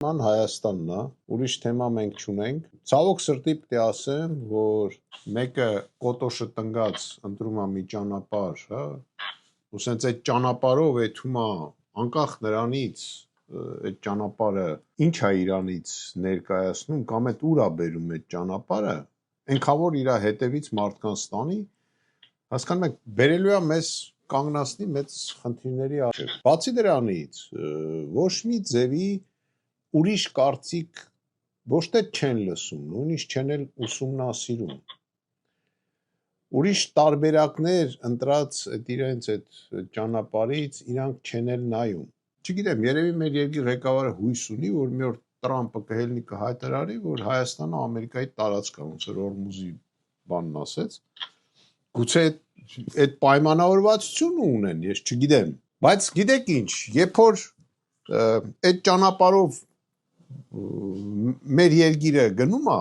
Ման Հայաստանն է, ուրիշ թեմա մենք չունենք։ Ցավոք սրտի պետք է ասեմ, որ մեկը կոտոշը տնգած ընտրում է մի ճանապարհ, հա, ու սենց այդ ճանապարհով էթում է անկախ նրանից այդ ճանապարհը ինչ է իրանից ներկայացնում կամ այդ ուր է բերում այդ ճանապարհը, այնքան որ իր հետևից մարդկանց տանի, հասկանում եք, բերելու է մեզ կանգնացնի մեծ խնդիրների առջև։ Բացի դրանից, ոչ մի ձևի ուրիշ կարծիք ոչ թե չեն լսում, նույնիսկ չեն էլ ուսումնասիրում։ Ուրիշ տարբերակներ ընտրած այդ իրենց այդ ճանապարհից իրանք չեն էլ նայում։ Չգիտեմ, երևի մեր երկրի ղեկավարը հույս ունի, որ մի օր Տրամպը կհելնի կհայտարարի, որ Հայաստանը Ամերիկայի տարածք է, ոնց որ Օրմուզի բանն ասեց։ Գուցե այդ պայմանավորվածությունը ունեն, ես չգիտեմ, բայց գիտեք ինչ, երբ որ այդ ճանապարհով մեր երկիրը գնում է,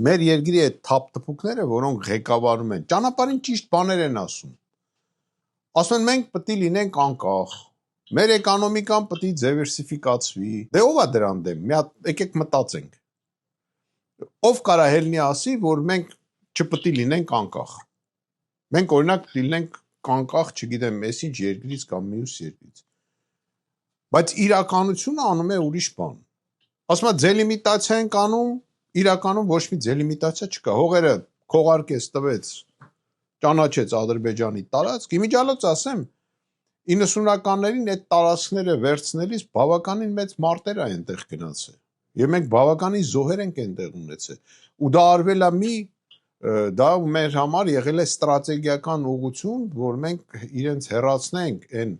մեր երկրի այդ թափթփուկները, որոնք ղեկավարում են, ճանապարհին ճիշտ բաներ են ասում։ Ասում են մենք պետք է լինենք անկախ, մեր էկոնոմիկան պետք է դիվերսիֆիկացվի։ Դե ով է դրան դեմ։ Մի հատ եկեք մտածենք։ Ով կարա հելնի ասի, որ մենք չպետք է լինենք անկախ։ Մենք օրինակ լինենք անկախ, չգիտեմ, այսինչ երկրից կամ մյուս երկրից։ Բայց իրականությունը անում է ուրիշ բան։ Ասում է դելիմիտացիա են անում, իրականում ոչ մի դելիմիտացիա չկա։ Հողերը քողարկեց տվեց, ճանաչեց Ադրբեջանի տարածք։ Իմիջիալոց ասեմ, 90-ականներին այդ տարածքները վերցնելիս բավականին մեծ մարտեր է այնտեղ գնացել։ Եվ մենք բավականին զոհեր ենք այնտեղ ունեցել։ Ու դա արվել է դա մեր համար եղել է ստրատեգիական ուղղություն, որ մենք իրենց հեռացնենք այն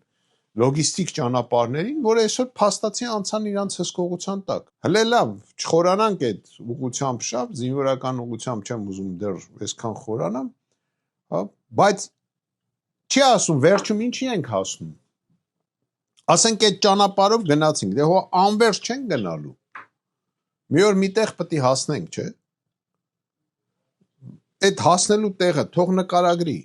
լոգիստիկ ճանապարհներին, որ այսօր փաստացի անցան իրանց հսկողության տակ։ Հələ լավ, չխորանանք այդ ուղղությամբ շապ, զինվորական ուղղությամբ չեմ ուզում դեռ այսքան խորանամ, հա, բայց չի ասում վերջում ինչի ենք հասնում։ Ասենք այդ ճանապարհով գնացինք, դե հո անverջ չեն գնալու։ Մի օր միտեղ պետք է հասնենք, չէ՞։ Այդ հասնելու տեղը թող նկարագրի։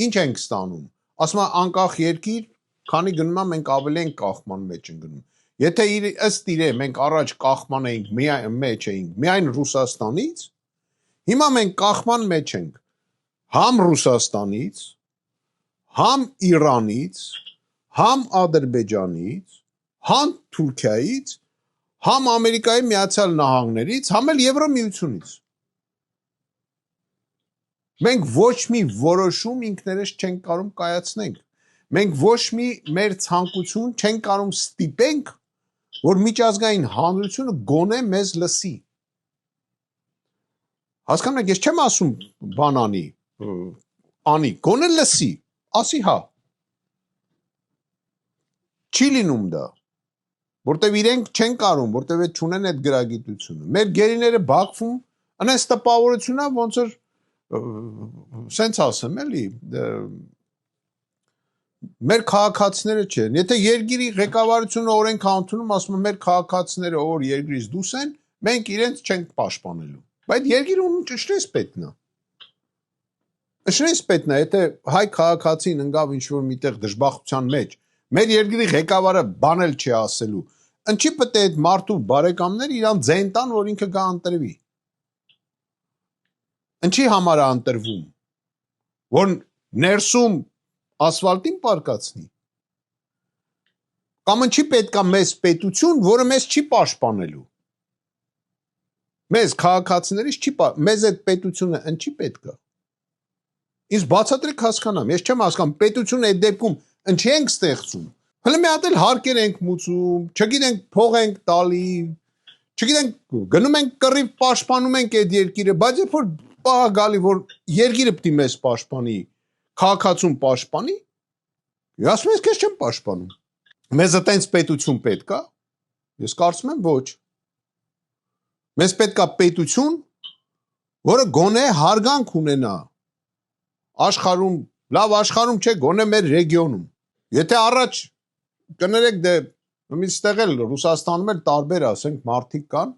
Ինչ ենք ստանում։ Ասում է անկախ երկիր, քանի գնում է մենք ավելի ենք կախման մեջ ընկնում։ Եթե ըստ իրե մենք առաջ կախման էինք մեջ էինք միայն Ռուսաստանից, հիմա մենք կախման մեջ ենք համ Ռուսաստանից, համ Իրանից, համ Ադրբեջանից, համ Թուրքիայից, համ Ամերիկայի Միացյալ Նահանգներից, համ էլ Եվրամիությունից։ Մենք ոչ մի որոշում ինքներս չենք կարող կայացնենք։ Մենք ոչ մի մեր ցանկություն չենք կարող ստիպենք, որ միջազգային հանրությունը գոնե մեզ լսի։ Հասկանում եք, ես չեմ ասում բանանի, անի, գոնե լսի, ասի հա։ Չի լինում դա, որտեվ իրենք չեն կարող, որտեվ այդ չունեն այդ գրագիտությունը։ Մեր գերիները Բաքվում անես տպավորությունա ոնց որ սենց ասեմ էլի մեր քաղաքացիները չեն։ Եթե երկրի ղեկավարությունը օրենք ընդունում, ասում է մեր քաղաքացիները որ երկրից դուրս են, մենք իրենց չենք պաշտպանելու։ Բայց երկիրը ունի պետքն է։ Ըշրես պետքն է, եթե հայ քաղաքացին ընկավ ինչ-որ միտեղ դժբախտության մեջ, մեր երկրի ղեկավարը բան էլ չի ասելու։ Ինչի պետք է այդ մարդու բարեկամները իրան ձեն տան, որ ինքը գա ընտրվի։ Ինչի համար է ընտրվում, որ ներսում ասֆալտին պարկացնի։ Կամ ինչի պետք է մեզ պետություն, որը մեզ չի պաշտպանելու։ Մեզ քաղաքացիներից չի, մեզ այդ պետությունը ինչի պետք է։ Ինձ բացատրեք հասկանամ, ես չեմ հասկանում, պետությունը այդ դեպքում ինչի ենք ստեղծում։ Հələ մի հատ էլ հարկեր ենք մուծում, չգիտենք փող ենք տալի, չգիտենք գնում ենք կռիվ պաշտպանում ենք այդ երկիրը, բայց երբ որ պահ գալի որ երկիրը պետք է մեզ պաշտպանի, քաղաքացուն պաշտպանի, ասում ես քեզ չեմ պաշտպանում։ Մեզ այտենց պետություն պետք է։ Ես կարծում եմ ոչ։ Մեզ պետք է պետություն, որը գոնե հարգանք ունենա աշխարհում, լավ աշխարհում չէ, գոնե մեր ռեգիոնում։ Եթե առաջ կներեք դե միշտեղ էլ Ռուսաստանում էլ տարբեր ասենք մարդիկ կան,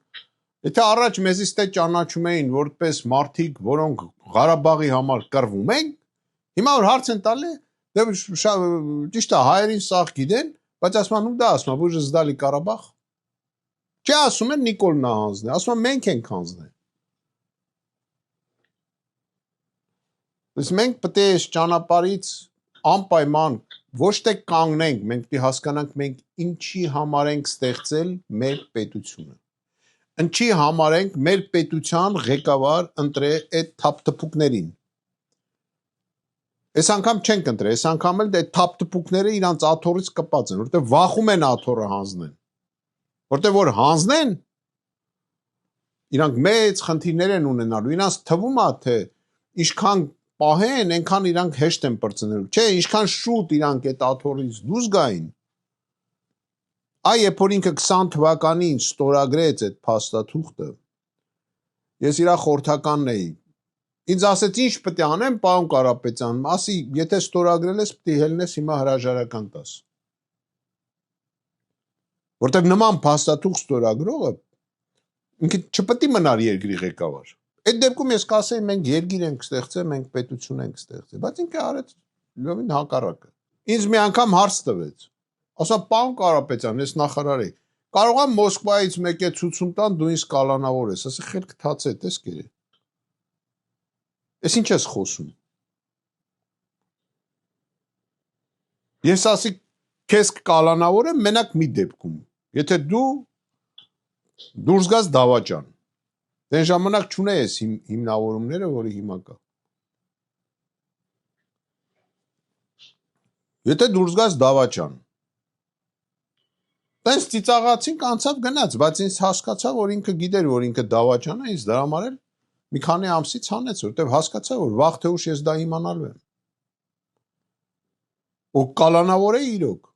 եթե առաջ մեզից թե ճանաչում էին որպես մարդիկ, որոնք Ղարաբաղի համար կռվում են, հիմա որ հարց են տալի, դե ճիշտ է հայերին սաղ գիտեն, բայց ասում են ու դա ասում, որ ժզդալի Ղարաբաղ Չէ, ասում են Նիկոլն է հանձնել, ասում են մենք ենք հանձնել։ Իսկ մենք պետք է այս ճանապարհից անպայման ոչ թե կանգնենք, մենք պետք է հասկանանք մենք ինչի համար ենք ստեղծել մեր պետությունը։ Ինչի համար ենք մեր պետության ղեկավար ընտրել այդ թափթփուկներին։ Այս անգամ չենք ընտրել, այս անգամ էլ այդ թափթփուկները իրանց աթոռից կպած են, որտեղ վախում են աթոռը հանձնեն։ Որտեղ որ հանձնեն, իրանք մեծ խնդիրներ են ունենալու, իրանց թվում է թե ինչքան պահեն, այնքան իրանք հեշտ են բրցնելու։ Չէ, ինչքան շուտ իրանք այդ աթոռից դուրս գային։ Երբ որ ինքը 20 թվականին ստորագրեց այդ փաստաթուղթը, ես իր խորհրդականն էի։ Ինձ ասեց, ինչ պետք է անեմ, պարոն Կարապետյան, ասի, եթե ստորագրել ես, պետք է ելնես հիմա հրաժարական տաս։ Որտեղ նման փաստաթուղթ ստորագրողը ինքը չպետք է մնար երկրի ղեկավար։ Այդ դեպքում ես կասեի, մենք երկիր ենք ստեղծել, մենք պետություն ենք ստեղծել, բայց ինքը արեց լովին հակառակը։ Ինձ մի անգամ հարց տվեց։ Ասա, պարոն Կարապետյան, ես նախարար եմ։ Կարող եմ Մոսկվայից մեկ է ցուցում տան, դու ինձ կալանավոր ես, ասա, խելք թաց է, տես կերե։ Ես ինչ ես խոսում։ Ես ասի, քեզ կալանավոր եմ մենակ մի դեպքում։ Եթե դու դուրս գաս դավաճան։ Դեն ժամանակ չունես հիմնավորումները, որը հիմա կա։ Եթե դուրս գաս դավաճան։ Տենց ծիծաղացինք անցավ գնաց, բայց ինձ հասկացա, որ ինքը գիտեր, որ ինքը դավաճան է, ինձ դրա համար էլ մի քանի ամսից հանեց, որտեվ հասկացա, որ վաղ թե ուշ ես դա իմանալու եմ։ Ու կալանավոր է իրոք։